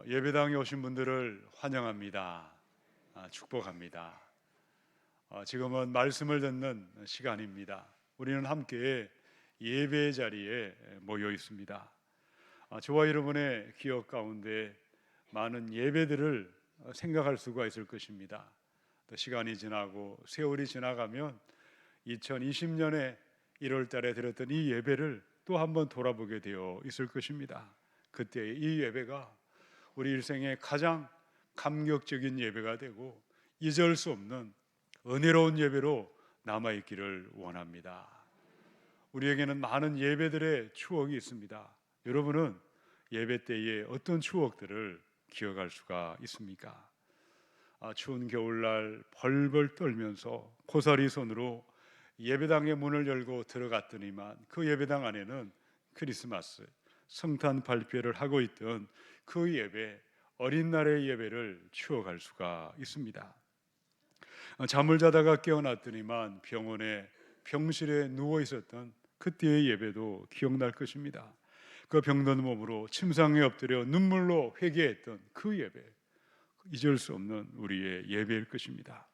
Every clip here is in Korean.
예배당에 오신 분들을 환영합니다. 축복합니다. 지금은 말씀을 듣는 시간입니다. 우리는 함께 예배 자리에 모여 있습니다. 저와 여러분의 기억 가운데 많은 예배들을 생각할 수가 있을 것입니다. 또 시간이 지나고 세월이 지나가면 2020년에 1월 달에 드렸던 이 예배를 또 한번 돌아보게 되어 있을 것입니다. 그때 이 예배가 우리 일생의 가장 감격적인 예배가 되고 잊을 수 없는 은혜로운 예배로 남아있기를 원합니다. 우리에게는 많은 예배들의 추억이 있습니다. 여러분은 예배 때에 어떤 추억들을 기억할 수가 있습니까? 추운 겨울날 벌벌 떨면서 고사리 손으로 예배당의 문을 열고 들어갔더니만 그 예배당 안에는 크리스마스 성탄 발표를 하고 있던 그 예배, 어린 날의 예배를 추억할 수가 있습니다. 잠을 자다가 깨어났더니만 병실에 누워 있었던 그때의 예배도 기억날 것입니다. 그 병든 몸으로 침상에 엎드려 눈물로 회개했던 그 예배, 잊을 수 없는 우리의 예배일 것입니다.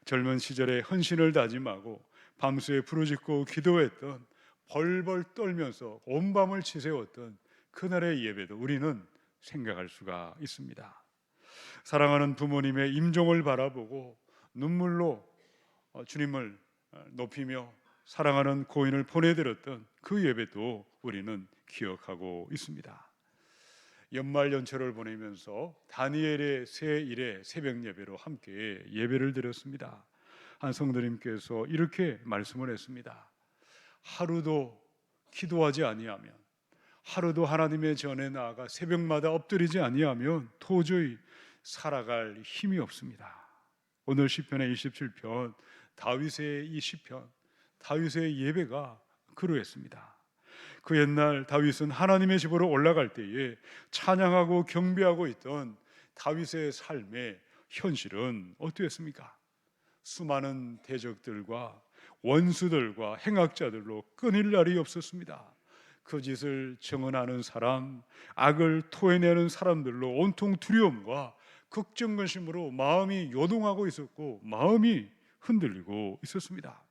젊은 시절에 헌신을 다짐하고 밤새 부르짖고 기도했던, 벌벌 떨면서 온 밤을 지새웠던 그날의 예배도 우리는 생각할 수가 있습니다. 사랑하는 부모님의 임종을 바라보고 눈물로 주님을 높이며 사랑하는 고인을 보내드렸던 그 예배도 우리는 기억하고 있습니다. 연말 연초를 보내면서 다니엘의 새 일의 새벽 예배로 함께 예배를 드렸습니다. 한 성도님께서 이렇게 말씀을 했습니다. 하루도 기도하지 아니하면, 하루도 하나님의 전에 나아가 새벽마다 엎드리지 아니하면 도저히 살아갈 힘이 없습니다. 오늘 시편의 27편, 다윗의 이 시편, 다윗의 예배가 그러했습니다. 그 옛날 다윗은 하나님의 집으로 올라갈 때에 찬양하고 경배하고 있던 다윗의 삶의 현실은 어떠했습니까? 수많은 대적들과 원수들과 행악자들로 끊일 날이 없었습니다. 그 짓을 증언하는 사람, 악을 토해내는 사람들로 온통 두려움과 걱정근심으로 마음이 요동하고 있었고 마음이 흔들리고 있었습니다.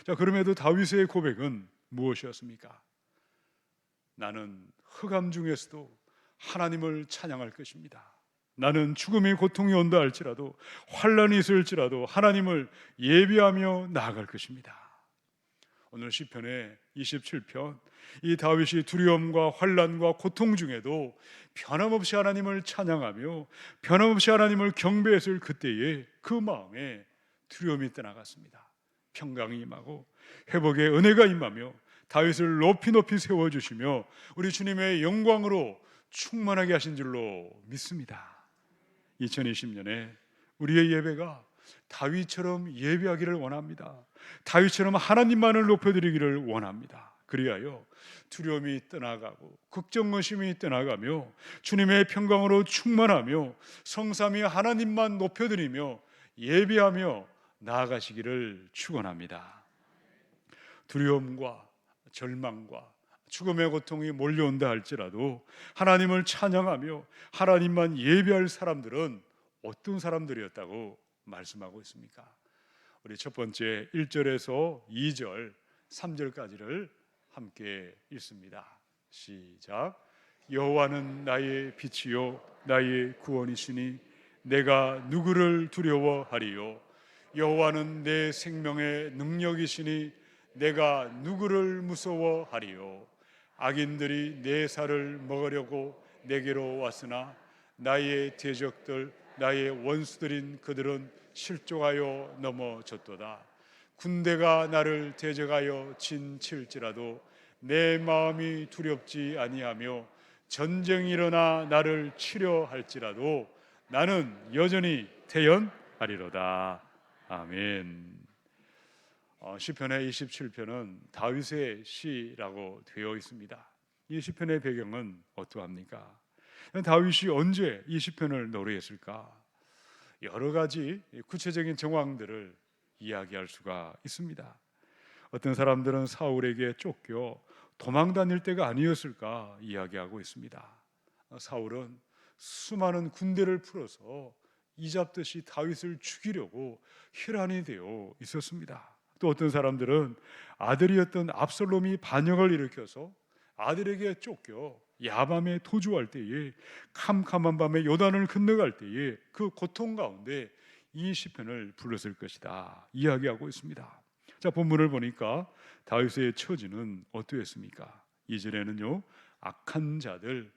자, 그럼에도 다윗의 고백은 무엇이었습니까? 나는 흑암 중에서도 하나님을 찬양할 것입니다. 나는 죽음의 고통이 온다 할지라도, 환난이 있을지라도 하나님을 예비하며 나아갈 것입니다. 오늘 시편의 27편, 이 다윗이 두려움과 환난과 고통 중에도 변함없이 하나님을 찬양하며 변함없이 하나님을 경배했을 그때에 그 마음에 두려움이 떠나갔습니다. 평강이 임하고 회복의 은혜가 임하며 다윗을 높이 높이 세워주시며 우리 주님의 영광으로 충만하게 하신 줄로 믿습니다. 2020년에 우리의 예배가 다윗처럼 예배하기를 원합니다. 다윗처럼 하나님만을 높여드리기를 원합니다. 그리하여 두려움이 떠나가고 걱정의심이 떠나가며 주님의 평강으로 충만하며 성삼위 하나님만 높여드리며 예배하며 나아가시기를 축원합니다. 두려움과 절망과 죽음의 고통이 몰려온다 할지라도 하나님을 찬양하며 하나님만 예배할 사람들은 어떤 사람들이었다고 말씀하고 있습니까? 우리 첫 번째 1절에서 2절 3절까지를 함께 읽습니다. 시작. 여호와는 나의 빛이요 나의 구원이시니 내가 누구를 두려워하리요. 여호와는 내 생명의 능력이시니 내가 누구를 무서워하리요. 악인들이 내 살을 먹으려고 내게로 왔으나 나의 대적들 나의 원수들인 그들은 실족하여 넘어졌도다. 군대가 나를 대적하여 진칠지라도 내 마음이 두렵지 아니하며 전쟁이 일어나 나를 치려 할지라도 나는 여전히 태연하리로다. 아멘. 시편의 27편은 다윗의 시라고 되어 있습니다. 이 시편의 배경은 어떠합니까? 다윗이 언제 이 시편을 노래했을까? 여러 가지 구체적인 정황들을 이야기할 수가 있습니다. 어떤 사람들은 사울에게 쫓겨 도망 다닐 때가 아니었을까 이야기하고 있습니다. 사울은 수많은 군대를 풀어서 이잡듯이 다윗을 죽이려고 혈안이 되어 있었습니다. 또 어떤 사람들은 아들이었던 압살롬이 반역을 일으켜서 아들에게 쫓겨 야밤에 도주할 때에, 캄캄한 밤에 요단을 건너갈 때에 그 고통 가운데 이 시편을 불렀을 것이다 이야기하고 있습니다. 자, 본문을 보니까 다윗의 처지는 어떠했습니까? 2절에는요, 악한 자들,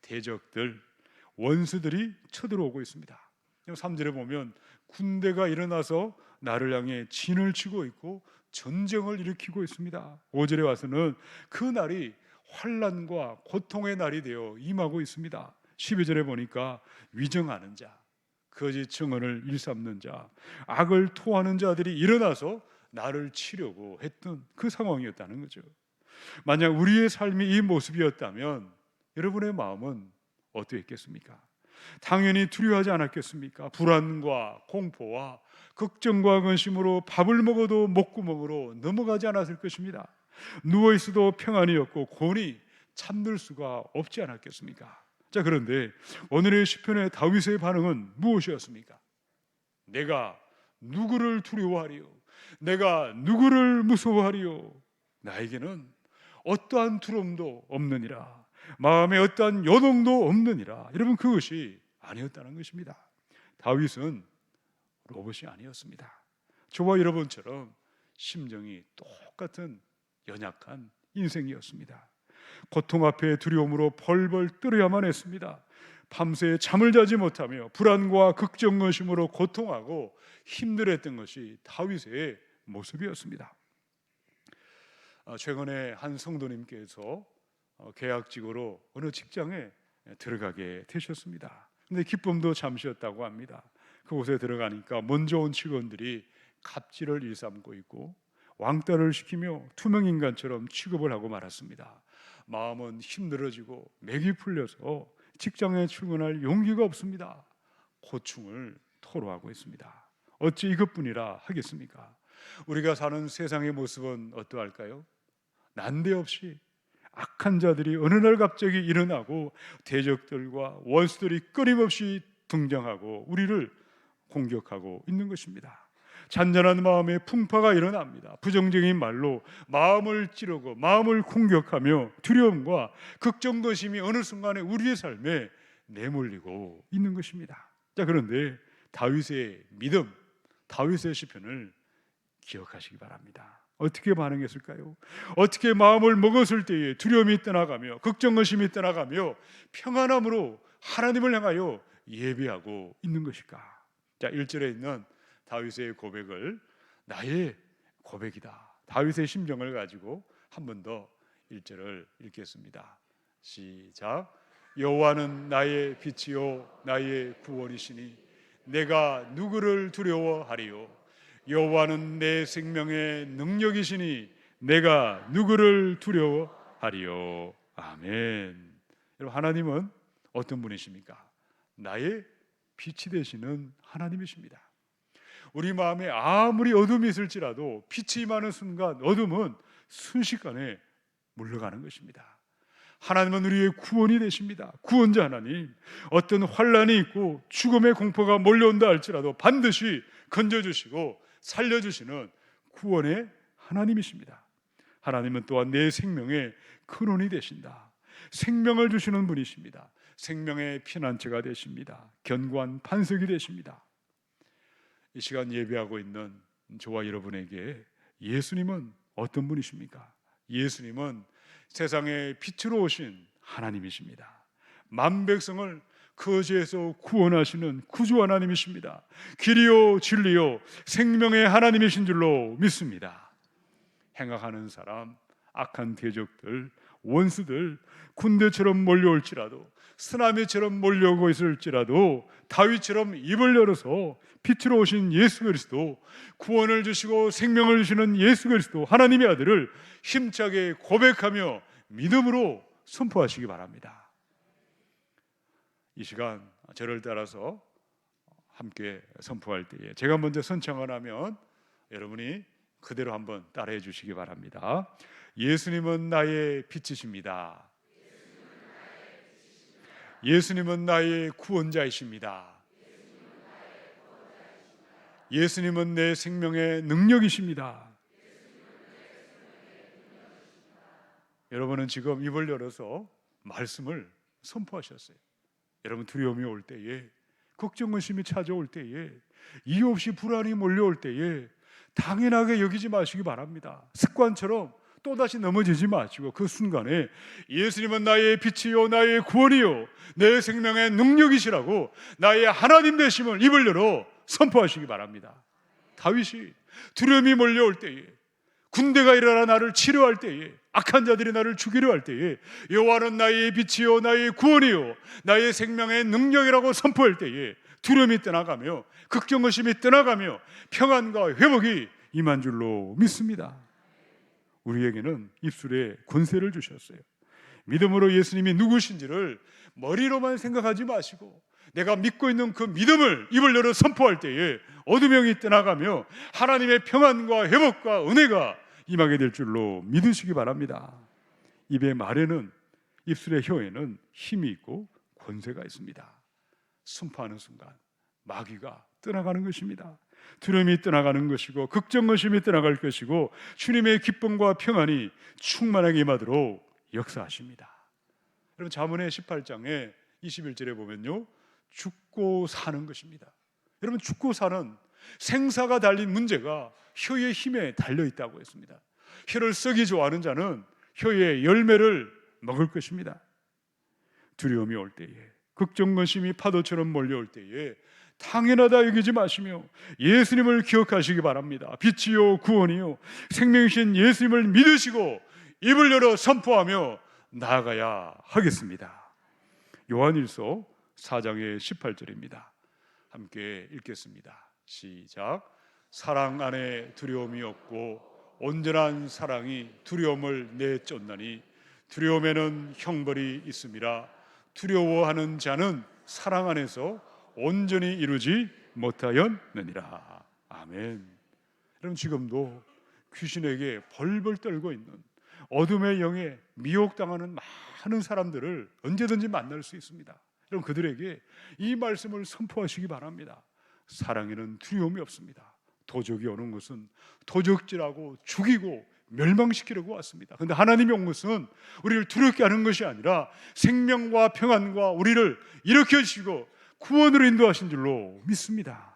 대적들, 원수들이 쳐들어오고 있습니다. 3절에 보면 군대가 일어나서 나를 향해 진을 치고 있고 전쟁을 일으키고 있습니다. 5절에 와서는 그 날이 환난과 고통의 날이 되어 임하고 있습니다. 12절에 보니까 위정하는 자, 거짓 증언을 일삼는 자, 악을 토하는 자들이 일어나서 나를 치려고 했던 그 상황이었다는 거죠. 만약 우리의 삶이 이 모습이었다면 여러분의 마음은 어떠했겠습니까? 당연히 두려워하지 않았겠습니까? 불안과 공포와 걱정과 근심으로 밥을 먹어도 목구멍으로 넘어가지 않았을 것입니다. 누워있어도 평안이었고 곤히 잠들 수가 없지 않았겠습니까? 자, 그런데 오늘의 시편의 다윗의 반응은 무엇이었습니까? 내가 누구를 두려워하리요? 내가 누구를 무서워하리요? 나에게는 어떠한 두려움도 없느니라, 마음에 어떠한 요동도 없느니라. 여러분, 그것이 아니었다는 것입니다. 다윗은 로봇이 아니었습니다. 저와 여러분처럼 심정이 똑같은 연약한 인생이었습니다. 고통 앞에 두려움으로 벌벌 떨어야만 했습니다. 밤새 잠을 자지 못하며 불안과 걱정의심으로 고통하고 힘들었던 것이 다윗의 모습이었습니다. 최근에 한 성도님께서 계약직으로 어느 직장에 들어가게 되셨습니다. 근데 기쁨도 잠시였다고 합니다. 그곳에 들어가니까 먼저 온 직원들이 갑질을 일삼고 있고 왕따를 시키며 투명인간처럼 취급을 하고 말았습니다. 마음은 힘들어지고 맥이 풀려서 직장에 출근할 용기가 없습니다. 고충을 토로하고 있습니다. 어찌 이것뿐이라 하겠습니까? 우리가 사는 세상의 모습은 어떠할까요? 난데없이 악한 자들이 어느 날 갑자기 일어나고 대적들과 원수들이 끊임없이 등장하고 우리를 공격하고 있는 것입니다. 잔잔한 마음에 풍파가 일어납니다. 부정적인 말로 마음을 찌르고 마음을 공격하며 두려움과 걱정도심이 어느 순간에 우리의 삶에 내몰리고 있는 것입니다. 자, 그런데 다윗의 믿음, 다윗의 시편을 기억하시기 바랍니다. 어떻게 반응했을까요? 어떻게 마음을 먹었을 때에 두려움이 떠나가며 걱정의심이 떠나가며 평안함으로 하나님을 향하여 예배하고 있는 것일까? 자, 1절에 있는 다윗의 고백을 나의 고백이다, 다윗의 심정을 가지고 한 번 더 1절을 읽겠습니다. 시작. 여호와는 나의 빛이요 나의 구원이시니 내가 누구를 두려워하리요? 여호와는 내 생명의 능력이시니 내가 누구를 두려워하리요? 아멘. 여러분, 하나님은 어떤 분이십니까? 나의 빛이 되시는 하나님이십니다. 우리 마음에 아무리 어둠이 있을지라도 빛이 임하는 순간 어둠은 순식간에 물러가는 것입니다. 하나님은 우리의 구원이 되십니다. 구원자 하나님, 어떤 환난이 있고 죽음의 공포가 몰려온다 할지라도 반드시 건져주시고 살려주시는 구원의 하나님이십니다. 하나님은 또한 내 생명의 근원이 되신다. 생명을 주시는 분이십니다. 생명의 피난처가 되십니다. 견고한 반석이 되십니다. 이 시간 예배하고 있는 저와 여러분에게 예수님은 어떤 분이십니까? 예수님은 세상의 빛으로 오신 하나님이십니다. 만백성을 거지에서 구원하시는 구주 하나님이십니다. 길이요 진리요 생명의 하나님이신 줄로 믿습니다. 행악하는 사람, 악한 대적들, 원수들 군대처럼 몰려올지라도, 쓰나미처럼 몰려오고 있을지라도 다윗처럼 입을 열어서 빛으로 오신 예수 그리스도, 구원을 주시고 생명을 주시는 예수 그리스도 하나님의 아들을 힘차게 고백하며 믿음으로 선포하시기 바랍니다. 이 시간 저를 따라서 함께 선포할 때에 제가 먼저 선창을 하면 여러분이 그대로 한번 따라해 주시기 바랍니다. 예수님은 나의 빛이십니다. 예수님은 나의 구원자이십니다. 예수님은 내 생명의 능력이십니다. 여러분은 지금 입을 열어서 말씀을 선포하셨어요. 여러분 두려움이 올 때에, 걱정 의심이 찾아올 때에, 이유 없이 불안이 몰려올 때에 당연하게 여기지 마시기 바랍니다. 습관처럼 또다시 넘어지지 마시고 그 순간에 예수님은 나의 빛이요 나의 구원이요 내 생명의 능력이시라고 나의 하나님 되심을 입을 열어 선포하시기 바랍니다. 다윗이 두려움이 몰려올 때에, 군대가 일어나 나를 치료할 때에, 악한 자들이 나를 죽이려 할 때에 여호와는 나의 빛이요 나의 구원이요 나의 생명의 능력이라고 선포할 때에 두려움이 떠나가며 걱정의심이 떠나가며 평안과 회복이 임한 줄로 믿습니다. 우리에게는 입술에 권세를 주셨어요. 믿음으로 예수님이 누구신지를 머리로만 생각하지 마시고 내가 믿고 있는 그 믿음을 입을 열어 선포할 때에 어두명이 떠나가며 하나님의 평안과 회복과 은혜가 임하게 될 줄로 믿으시기 바랍니다. 입의 말에는, 입술의 혀에는 힘이 있고 권세가 있습니다. 선포하는 순간 마귀가 떠나가는 것입니다. 두려움이 떠나가는 것이고 걱정의심이 떠나갈 것이고 주님의 기쁨과 평안이 충만하게 임하도록 역사하십니다. 여러분 잠언의 18장에 21절에 보면요, 죽고 사는 것입니다. 여러분 죽고 사는 생사가 달린 문제가 혀의 힘에 달려있다고 했습니다. 혀를 쓰기 좋아하는 자는 혀의 열매를 먹을 것입니다. 두려움이 올 때에, 걱정의심이 파도처럼 몰려올 때에 당연하다 여기지 마시며 예수님을 기억하시기 바랍니다. 빛이요 구원이요 생명이신 예수님을 믿으시고 입을 열어 선포하며 나아가야 하겠습니다. 요한일서 4장의 18절입니다. 함께 읽겠습니다. 시작. 사랑 안에 두려움이 없고 온전한 사랑이 두려움을 내쫓나니 두려움에는 형벌이 있음이라. 두려워하는 자는 사랑 안에서 온전히 이루지 못하였느니라. 아멘. 여러분 지금도 귀신에게 벌벌 떨고 있는 어둠의 영에 미혹당하는 많은 사람들을 언제든지 만날 수 있습니다. 여러분 그들에게 이 말씀을 선포하시기 바랍니다. 사랑에는 두려움이 없습니다. 도적이 오는 것은 도적질하고 죽이고 멸망시키려고 왔습니다. 그런데 하나님이 온 것은 우리를 두렵게 하는 것이 아니라 생명과 평안과 우리를 일으켜주시고 구원으로 인도하신 줄로 믿습니다.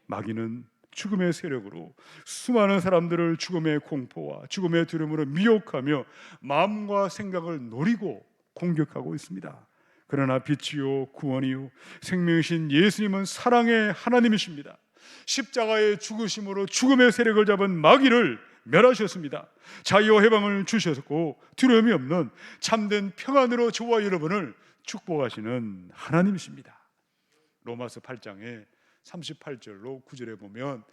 마귀는 죽음의 세력으로 수많은 사람들을 죽음의 공포와 죽음의 두려움으로 미혹하며 마음과 생각을 노리고 공격하고 있습니다. 그러나 빛이요 구원이요 생명이신 예수님은 사랑의 하나님이십니다. 십자가의 죽으심으로 죽음의 세력을 잡은 마귀를 멸하셨습니다. 자유와 해방을 주셨고 두려움이 없는 참된 평안으로 저와 여러분을 축복하시는 하나님이십니다. 로마서 8장에 38절로 9절에 보면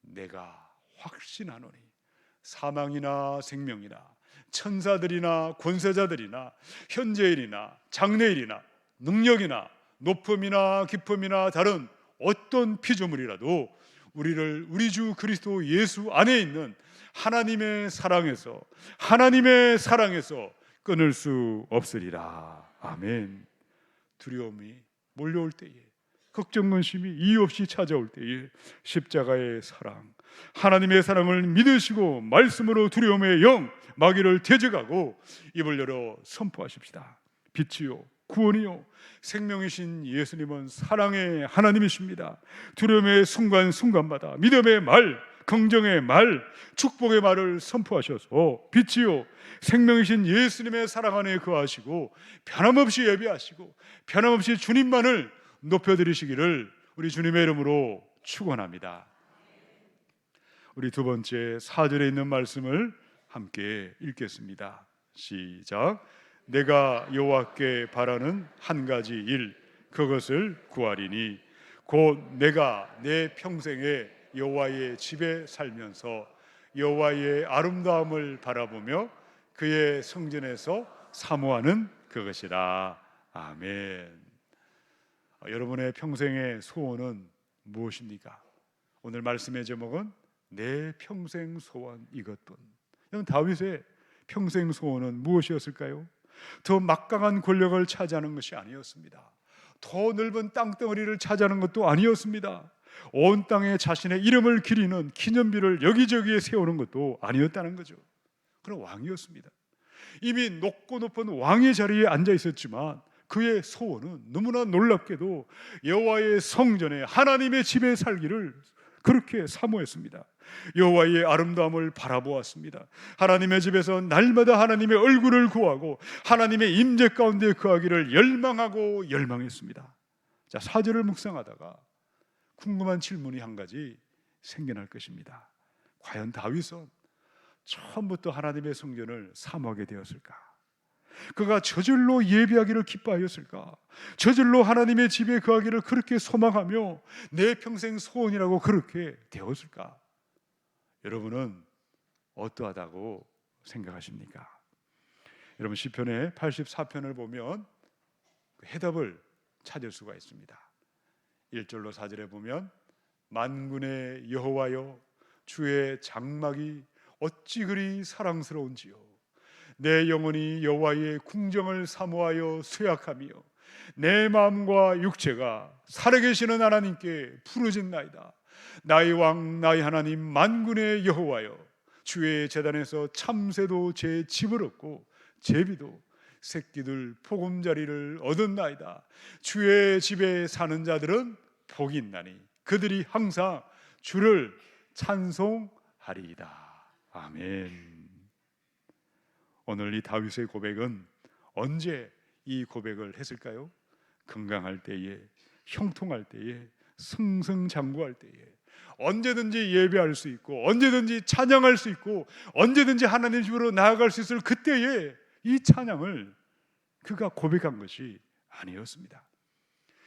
내가 확신하노니 사망이나 생명이나 천사들이나 권세자들이나 현재일이나 장래일이나 능력이나 높음이나 깊음이나 다른 어떤 피조물이라도 우리를 우리 주 그리스도 예수 안에 있는 하나님의 사랑에서 끊을 수 없으리라. 아멘. 두려움이 몰려올 때에, 걱정근심이 이유 없이 찾아올 때에 십자가의 사랑, 하나님의 사랑을 믿으시고 말씀으로 두려움의 영 마귀를 대적하고 입을 열어 선포하십시다. 빛이요 구원이요 생명이신 예수님은 사랑의 하나님이십니다. 두려움의 순간순간마다 믿음의 말, 긍정의 말, 축복의 말을 선포하셔서 빛이요 생명이신 예수님의 사랑 안에 거하시고 변함없이 예배하시고 변함없이 주님만을 높여드리시기를 우리 주님의 이름으로 축원합니다. 우리 두 번째 4절에 있는 말씀을 함께 읽겠습니다. 시작. 내가 여호와께 바라는 한 가지 일 그것을 구하리니 곧 내가 내 평생에 여호와의 집에 살면서 여호와의 아름다움을 바라보며 그의 성전에서 사모하는 그것이라. 아멘. 여러분의 평생의 소원은 무엇입니까? 오늘 말씀의 제목은 내 평생 소원 이것뿐. 다윗의 평생 소원은 무엇이었을까요? 더 막강한 권력을 차지하는 것이 아니었습니다. 더 넓은 땅덩어리를 차지하는 것도 아니었습니다. 온 땅에 자신의 이름을 기리는 기념비를 여기저기에 세우는 것도 아니었다는 거죠. 그런 왕이었습니다. 이미 높고 높은 왕의 자리에 앉아 있었지만 그의 소원은 너무나 놀랍게도 여호와의 성전에 하나님의 집에 살기를 그렇게 사모했습니다. 여호와의 아름다움을 바라보았습니다. 하나님의 집에서 날마다 하나님의 얼굴을 구하고 하나님의 임재 가운데 거하기를 열망하고 열망했습니다. 자, 4절을 묵상하다가 궁금한 질문이 한 가지 생겨날 것입니다. 과연 다윗은 처음부터 하나님의 성전을 사모하게 되었을까? 그가 저절로 예배하기를 기뻐하였을까? 저절로 하나님의 집에 거하기를 그렇게 소망하며 내 평생 소원이라고 그렇게 되었을까? 여러분은 어떠하다고 생각하십니까? 여러분, 시편의 84편을 보면 해답을 찾을 수가 있습니다. 1절로 4절에 보면 만군의 여호와여, 주의 장막이 어찌 그리 사랑스러운지요. 내 영혼이 여호와의 궁정을 사모하여 쇠약하며 내 마음과 육체가 살아계시는 하나님께 부르짖나이다. 나의 왕 나의 하나님 만군의 여호와여, 주의 제단에서 참새도 제 집을 얻고 제비도 새끼들 보금자리를 얻었나이다. 주의 집에 사는 자들은 복이 있나니 그들이 항상 주를 찬송하리이다. 아멘. 오늘 이 다윗의 고백은 언제 이 고백을 했을까요? 건강할 때에, 형통할 때에, 승승장구할 때에, 언제든지 예배할 수 있고 언제든지 찬양할 수 있고 언제든지 하나님 집으로 나아갈 수 있을 그때에 이 찬양을 그가 고백한 것이 아니었습니다.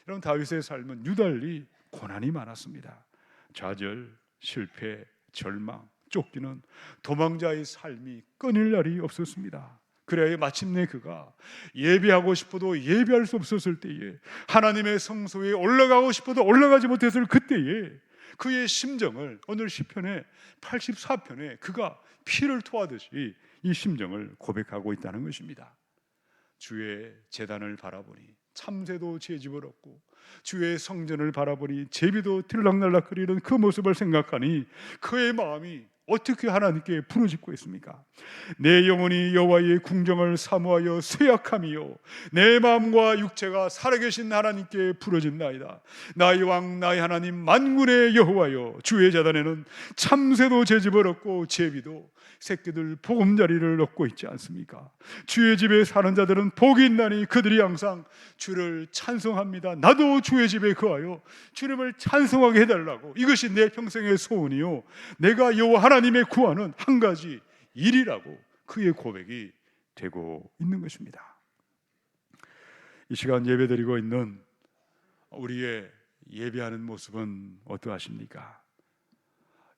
여러분, 다윗의 삶은 유달리 고난이 많았습니다. 좌절, 실패, 절망, 쫓기는 도망자의 삶이 끊일 날이 없었습니다. 그래야 마침내 그가 예배하고 싶어도 예배할 수 없었을 때에, 하나님의 성소에 올라가고 싶어도 올라가지 못했을 그때에 그의 심정을 오늘 시편의 84편에 그가 피를 토하듯이 이 심정을 고백하고 있다는 것입니다. 주의 제단을 바라보니 참새도 제 집을 얻고 주의 성전을 바라보니 제비도 들락날락거리는 그 모습을 생각하니 그의 마음이 어떻게 하나님께 부르짖고 있습니까? 내 영혼이 여호와의 궁정을 사모하여 쇠약함이요 내 마음과 육체가 살아계신 하나님께 부르짖나이다. 나의 왕 나의 하나님 만군의 여호와여, 주의 제단에는 참새도 제 집을 얻고 제비도 새끼들 보금자리를 얻고 있지 않습니까? 주의 집에 사는 자들은 복이 있나니 그들이 항상 주를 찬송합니다. 나도 주의 집에 거하여 주님을 찬송하게 해달라고, 이것이 내 평생의 소원이요 내가 여호와 하나님의 구하는 한 가지 일이라고 그의 고백이 되고 있는 것입니다. 이 시간 예배드리고 있는 우리의 예배하는 모습은 어떠하십니까?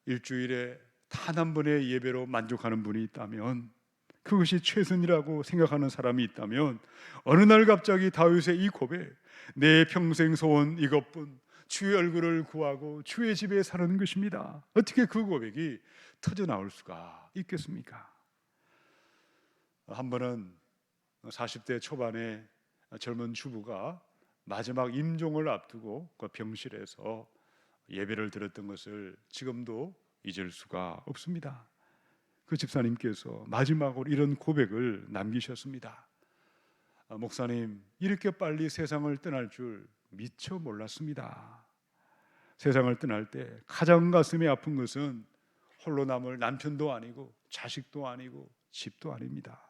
일주일에 단 한 번의 예배로 만족하는 분이 있다면, 그것이 최선이라고 생각하는 사람이 있다면, 어느 날 갑자기 다윗의 이 고백, 내 평생 소원 이것뿐, 주의 얼굴을 구하고 주의 집에 사는 것입니다. 어떻게 그 고백이 터져 나올 수가 있겠습니까? 한 번은 40대 초반의 젊은 주부가 마지막 임종을 앞두고 그 병실에서 예배를 드렸던 것을 지금도 잊을 수가 없습니다. 그 집사님께서 마지막으로 이런 고백을 남기셨습니다. 목사님, 이렇게 빨리 세상을 떠날 줄 미처 몰랐습니다. 세상을 떠날 때 가장 가슴이 아픈 것은 홀로 남을 남편도 아니고 자식도 아니고 집도 아닙니다.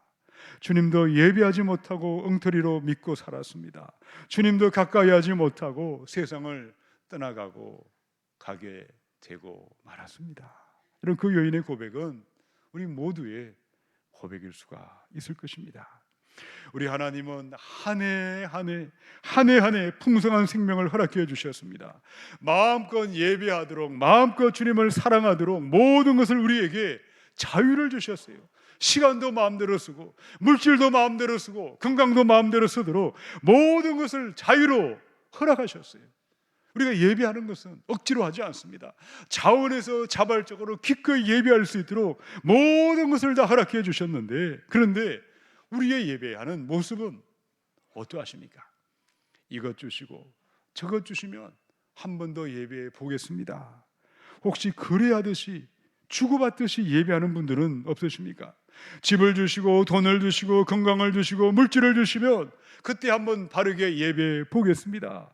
주님도 예배하지 못하고 엉터리로 믿고 살았습니다. 주님도 가까이 하지 못하고 세상을 떠나가고 가게 되고 말았습니다. 이런 그 여인의 고백은 우리 모두의 고백일 수가 있을 것입니다. 우리 하나님은 한 해 한 해 풍성한 생명을 허락해 주셨습니다. 마음껏 예배하도록, 마음껏 주님을 사랑하도록 모든 것을 우리에게 자유를 주셨어요. 시간도 마음대로 쓰고 물질도 마음대로 쓰고 건강도 마음대로 쓰도록 모든 것을 자유로 허락하셨어요. 우리가 예배하는 것은 억지로 하지 않습니다. 자원에서 자발적으로 기꺼이 예배할 수 있도록 모든 것을 다 허락해 주셨는데, 그런데 우리의 예배하는 모습은 어떠하십니까? 이것 주시고 저것 주시면 한 번 더 예배해 보겠습니다. 혹시 거래하듯이 주고받듯이 예배하는 분들은 없으십니까? 집을 주시고 돈을 주시고 건강을 주시고 물질을 주시면 그때 한번 바르게 예배해 보겠습니다.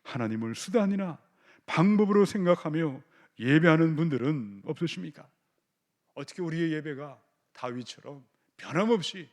하나님을 수단이나 방법으로 생각하며 예배하는 분들은 없으십니까? 어떻게 우리의 예배가 다윗처럼 변함없이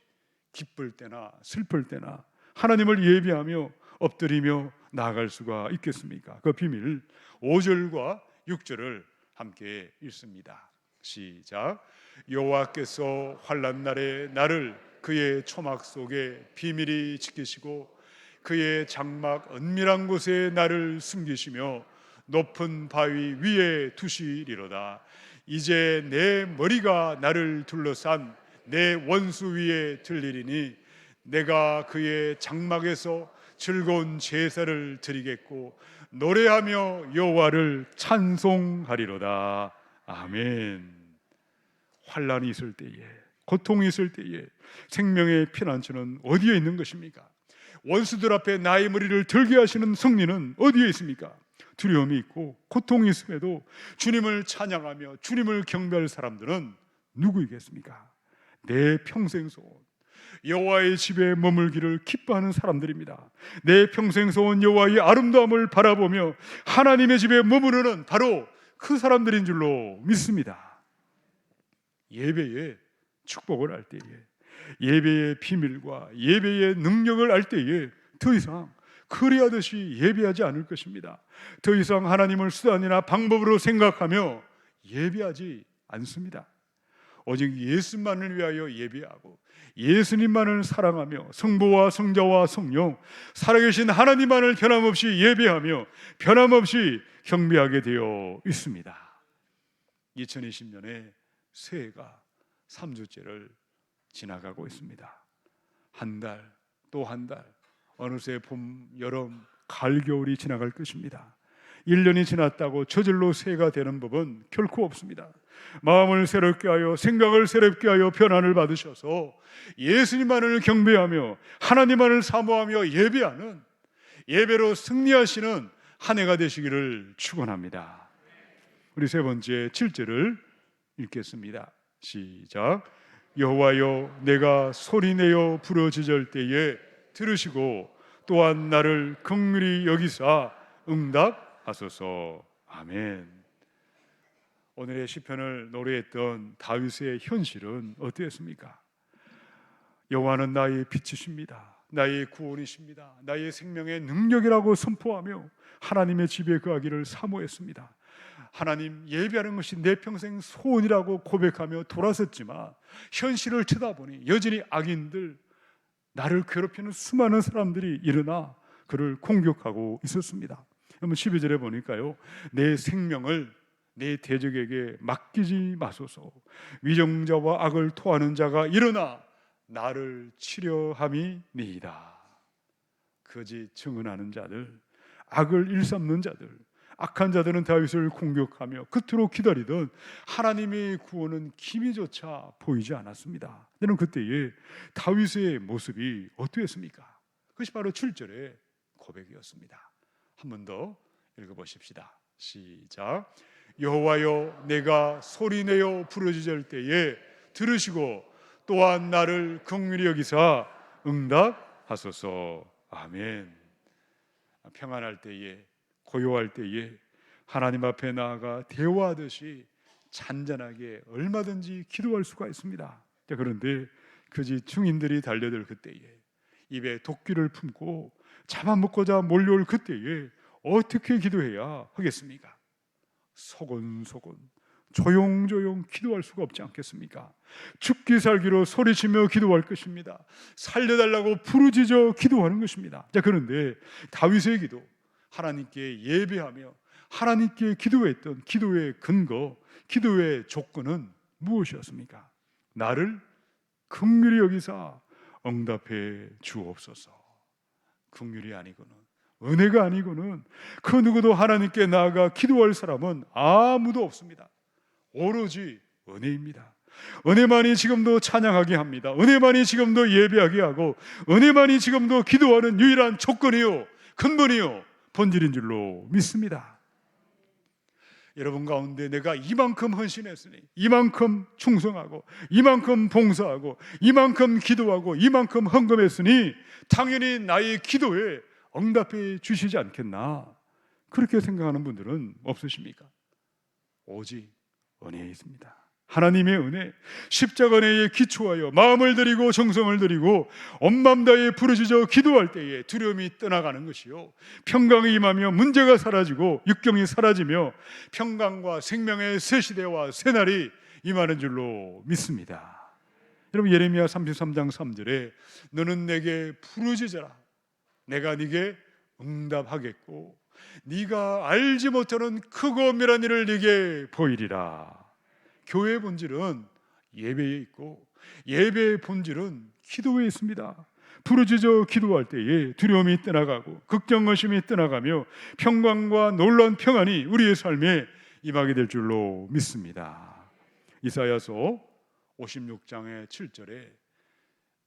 기쁠 때나 슬플 때나 하나님을 예배하며 엎드리며 나아갈 수가 있겠습니까? 그 비밀 5절과 6절을 함께 읽습니다. 시작. 여호와께서 환난 날에 나를 그의 초막 속에 비밀히 지키시고 그의 장막 은밀한 곳에 나를 숨기시며 높은 바위 위에 두시리로다. 이제 내 머리가 나를 둘러싼 내 원수 위에 들리리니 내가 그의 장막에서 즐거운 제사를 드리겠고 노래하며 여호와를 찬송하리로다. 아멘. 환난이 있을 때에, 고통이 있을 때에 생명의 피난처는 어디에 있는 것입니까? 원수들 앞에 나의 머리를 들게 하시는 승리는 어디에 있습니까? 두려움이 있고 고통이 있음에도 주님을 찬양하며 주님을 경배할 사람들은 누구이겠습니까? 내 평생 소원 여호와의 집에 머물기를 기뻐하는 사람들입니다. 내 평생 소원 여호와의 아름다움을 바라보며 하나님의 집에 머무르는 바로 그 사람들인 줄로 믿습니다. 예배의 축복을 알 때에, 예배의 비밀과 예배의 능력을 알 때에 더 이상 그리하듯이 예배하지 않을 것입니다. 더 이상 하나님을 수단이나 방법으로 생각하며 예배하지 않습니다. 오직 예수만을 위하여 예배하고 예수님만을 사랑하며 성부와 성자와 성령 살아계신 하나님만을 변함없이 예배하며 변함없이 경배하게 되어 있습니다. 2020년에 새해가 3주째를 지나가고 있습니다. 한 달, 또 한 달, 어느새 봄, 여름, 가을, 겨울이 지나갈 것입니다. 1년이 지났다고 저절로 새해가 되는 법은 결코 없습니다. 마음을 새롭게 하여 생각을 새롭게 하여 변화를 받으셔서 예수님만을 경배하며 하나님만을 사모하며 예배하는 예배로 승리하시는 한 해가 되시기를 축원합니다. 우리 세 번째 7절을 읽겠습니다. 시작. 여호와여 내가 소리내어 부르짖을 때에 들으시고 또한 나를 긍휼히 여기사 응답하소서. 아멘. 오늘의 시편을 노래했던 다윗의 현실은 어떠했습니까? 여호와는 나의 빛이십니다. 나의 구원이십니다. 나의 생명의 능력이라고 선포하며 하나님의 집에 거하기를 사모했습니다. 하나님 예배하는 것이 내 평생 소원이라고 고백하며 돌아섰지만 현실을 쳐다보니 여전히 악인들, 나를 괴롭히는 수많은 사람들이 일어나 그를 공격하고 있었습니다. 한번 12절에 보니까요, 내 생명을 내 대적에게 맡기지 마소서. 위정자와 악을 토하는 자가 일어나 나를 치려함이니이다. 거짓 증언하는 자들, 악을 일삼는 자들, 악한 자들은 다윗을 공격하며 끝으로 기다리던 하나님의 구원은 기미조차 보이지 않았습니다. 저는 그때의 다윗의 모습이 어떠했습니까? 그것이 바로 7절의 고백이었습니다. 한 번 더 읽어보십시다. 시작. 여호와여 내가 소리내어 부르짖을 때에 들으시고 또한 나를 긍휼히 여기사 응답하소서. 아멘. 평안할 때에, 고요할 때에 하나님 앞에 나아가 대화하듯이 잔잔하게 얼마든지 기도할 수가 있습니다. 그런데 그지 증인들이 달려들 그때에, 입에 도끼를 품고 잡아먹고자 몰려올 그때에 어떻게 기도해야 하겠습니까? 소곤소곤 조용조용 기도할 수가 없지 않겠습니까? 죽기 살기로 소리치며 기도할 것입니다. 살려달라고 부르짖어 기도하는 것입니다. 자, 그런데 다윗의 기도, 하나님께 예배하며 하나님께 기도했던 기도의 근거, 기도의 조건은 무엇이었습니까? 나를 긍휼히 여기사 응답해 주옵소서. 긍휼이 아니고는, 은혜가 아니고는 그 누구도 하나님께 나아가 기도할 사람은 아무도 없습니다. 오로지 은혜입니다. 은혜만이 지금도 찬양하게 합니다. 은혜만이 지금도 예배하게 하고 은혜만이 지금도 기도하는 유일한 조건이요, 근본이요, 본질인 줄로 믿습니다. 여러분 가운데 내가 이만큼 헌신했으니, 이만큼 충성하고, 이만큼 봉사하고, 이만큼 기도하고, 이만큼 헌금했으니 당연히 나의 기도에 응답해 주시지 않겠나, 그렇게 생각하는 분들은 없으십니까? 오직 은혜에 있습니다. 하나님의 은혜, 십자가 은혜에 기초하여 마음을 드리고 정성을 드리고 온 마음 다해 부르짖어 기도할 때에 두려움이 떠나가는 것이요, 평강이 임하며 문제가 사라지고 육경이 사라지며 평강과 생명의 새 시대와 새 날이 임하는 줄로 믿습니다. 여러분, 예레미야 33장 3절에 너는 내게 부르짖어라, 내가 네게 응답하겠고 네가 알지 못하는 크고 엄밀한 일을 네게 보이리라. 교회의 본질은 예배에 있고 예배의 본질은 기도에 있습니다. 부르짖어 기도할 때에 두려움이 떠나가고 걱정 의심이 떠나가며 평강과 놀라운 평안이 우리의 삶에 임하게 될 줄로 믿습니다. 이사야서 56장의 7절에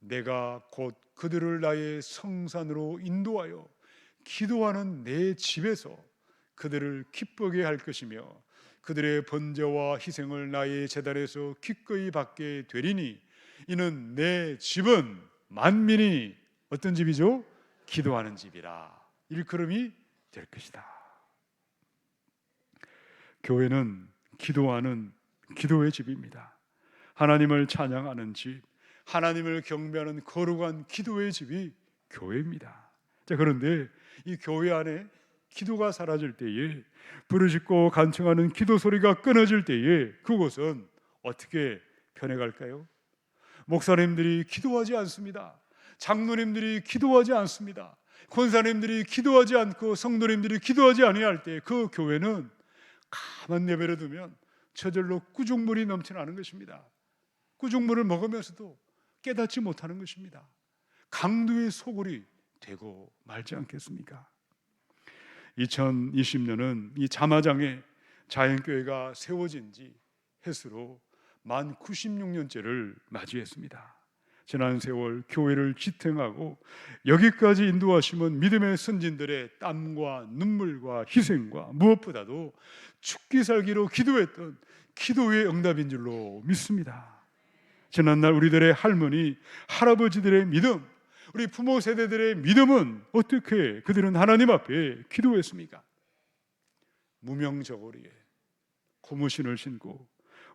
내가 곧 그들을 나의 성산으로 인도하여 기도하는 내 집에서 그들을 기쁘게 할 것이며 그들의 번제와 희생을 나의 제단에서 기꺼이 받게 되리니 이는 내 집은 만민이 어떤 집이죠? 기도하는 집이라. 일컬음이 될 것이다. 교회는 기도하는 기도의 집입니다. 하나님을 찬양하는 집, 하나님을 경배하는 거룩한 기도의 집이 교회입니다. 자, 그런데 이 교회 안에 기도가 사라질 때에, 부르짖고 간청하는 기도 소리가 끊어질 때에 그곳은 어떻게 변해갈까요? 목사님들이 기도하지 않습니다. 장로님들이 기도하지 않습니다. 권사님들이 기도하지 않고 성도님들이 기도하지 아니할 때 그 교회는 가만 내버려 두면 저절로 꾸중물이 넘쳐나는 것입니다. 꾸중물을 먹으면서도 깨닫지 못하는 것입니다. 강도의 소굴이 되고 말지 않겠습니까? 2020년은 이 자마장에 자연교회가 세워진 지 햇수로 만 96년째를 맞이했습니다. 지난 세월 교회를 지탱하고 여기까지 인도하심은 믿음의 선진들의 땀과 눈물과 희생과 무엇보다도 죽기 살기로 기도했던 기도의 응답인 줄로 믿습니다. 지난날 우리들의 할머니, 할아버지들의 믿음, 우리 부모 세대들의 믿음은 어떻게 그들은 하나님 앞에 기도했습니까? 무명저고리에 고무신을 신고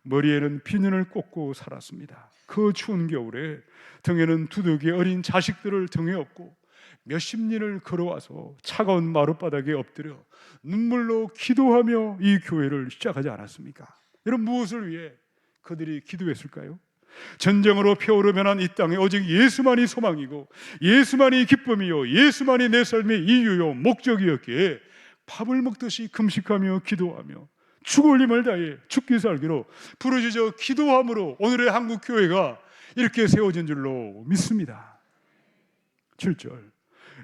머리에는 비늘을 꽂고 살았습니다. 그 추운 겨울에 등에는 두둑이 어린 자식들을 등에 업고 몇십 리를 걸어와서 차가운 마룻바닥에 엎드려 눈물로 기도하며 이 교회를 시작하지 않았습니까? 여러분, 무엇을 위해 그들이 기도했을까요? 전쟁으로 피어오르면 이 땅에 오직 예수만이 소망이고 예수만이 기쁨이요 예수만이 내 삶의 이유요 목적이었기에 밥을 먹듯이 금식하며 기도하며 죽을림을 다해 죽기 살기로 부르짖어 기도함으로 오늘의 한국 교회가 이렇게 세워진 줄로 믿습니다. 7절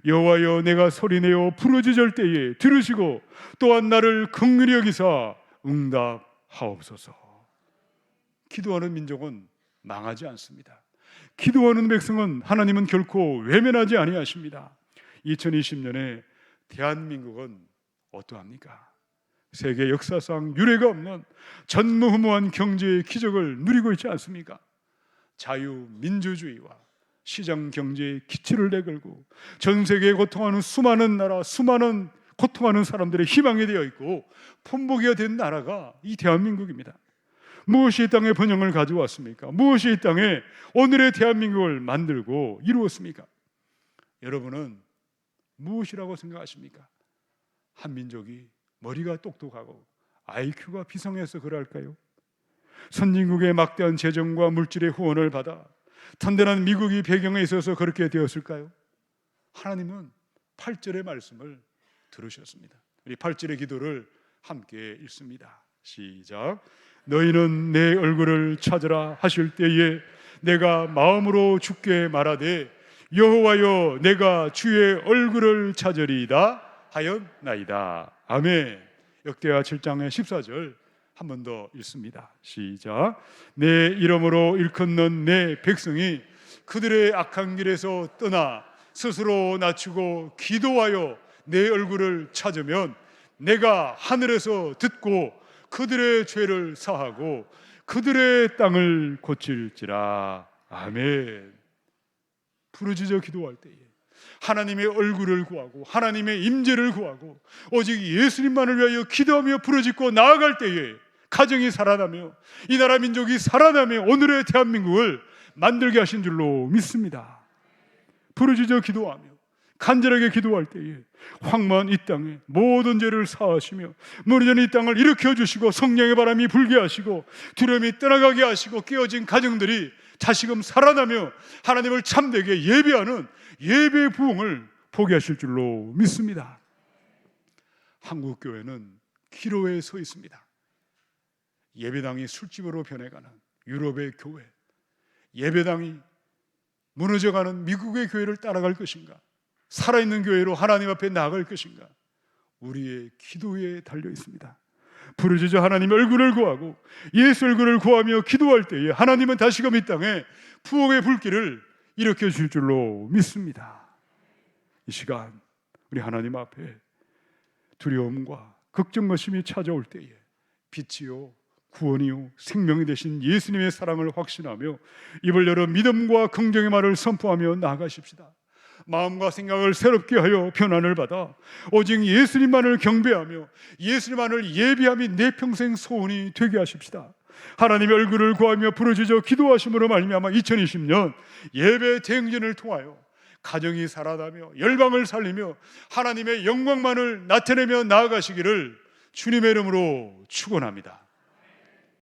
여호와여 내가 소리내어 부르짖을 때에 들으시고 또한 나를 긍휼히 여기사 응답하옵소서. 기도하는 민족은 망하지 않습니다. 기도하는 백성은 하나님은 결코 외면하지 아니하십니다. 2020년에 대한민국은 어떠합니까? 세계 역사상 유례가 없는 전무후무한 경제의 기적을 누리고 있지 않습니까? 자유민주주의와 시장 경제의 기치를 내걸고 전 세계에 고통하는 수많은 나라, 수많은 고통하는 사람들의 희망이 되어 있고 본보기가 된 나라가 이 대한민국입니다. 무엇이 이 땅에 번영을 가져왔습니까? 무엇이 이 땅에 오늘의 대한민국을 만들고 이루었습니까? 여러분은 무엇이라고 생각하십니까? 한 민족이 머리가 똑똑하고 IQ가 비상해서 그럴까요? 선진국의 막대한 재정과 물질의 후원을 받아 단단한 미국이 배경에 있어서 그렇게 되었을까요? 하나님은 8절의 말씀을 들으셨습니다. 우리 8절의 기도를 함께 읽습니다. 시작. 너희는 내 얼굴을 찾으라 하실 때에 내가 마음으로 주께 말하되 여호와여 내가 주의 얼굴을 찾으리이다 하였나이다. 아멘. 역대하 7장의 14절 한 번 더 읽습니다. 시작. 내 이름으로 일컫는 내 백성이 그들의 악한 길에서 떠나 스스로 낮추고 기도하여 내 얼굴을 찾으면 내가 하늘에서 듣고 그들의 죄를 사하고 그들의 땅을 고칠지라. 아멘. 부르짖어 기도할 때에 하나님의 얼굴을 구하고 하나님의 임재를 구하고 오직 예수님만을 위하여 기도하며 부르짖고 나아갈 때에 가정이 살아나며 이 나라 민족이 살아나며 오늘의 대한민국을 만들게 하신 줄로 믿습니다. 부르짖어 기도하며 간절하게 기도할 때에 황무한 이 땅에 모든 죄를 사하시며 무너진 이 땅을 일으켜 주시고 성령의 바람이 불게 하시고 두려움이 떠나가게 하시고 깨어진 가정들이 다시금 살아나며 하나님을 참되게 예배하는 예배의 부흥을 보게 하실 줄로 믿습니다. 한국교회는 기로에 서 있습니다. 예배당이 술집으로 변해가는 유럽의 교회, 예배당이 무너져가는 미국의 교회를 따라갈 것인가, 살아있는 교회로 하나님 앞에 나아갈 것인가, 우리의 기도에 달려 있습니다. 부르짖어 하나님의 얼굴을 구하고 예수 얼굴을 구하며 기도할 때에 하나님은 다시금 이 땅에 부흥의 불길을 일으켜 주실 줄로 믿습니다. 이 시간 우리 하나님 앞에 두려움과 걱정거심이 찾아올 때에 빛이요 구원이요 생명이 되신 예수님의 사랑을 확신하며 입을 열어 믿음과 긍정의 말을 선포하며 나아가십시다. 마음과 생각을 새롭게 하여 변화를 받아 오직 예수님만을 경배하며 예수님만을 예비함이 내 평생 소원이 되게 하십시다. 하나님의 얼굴을 구하며 부르짖어 기도하심으로 말미암아 2020년 예배 대행진을 통하여 가정이 살아나며 열방을 살리며 하나님의 영광만을 나타내며 나아가시기를 주님의 이름으로 축원합니다.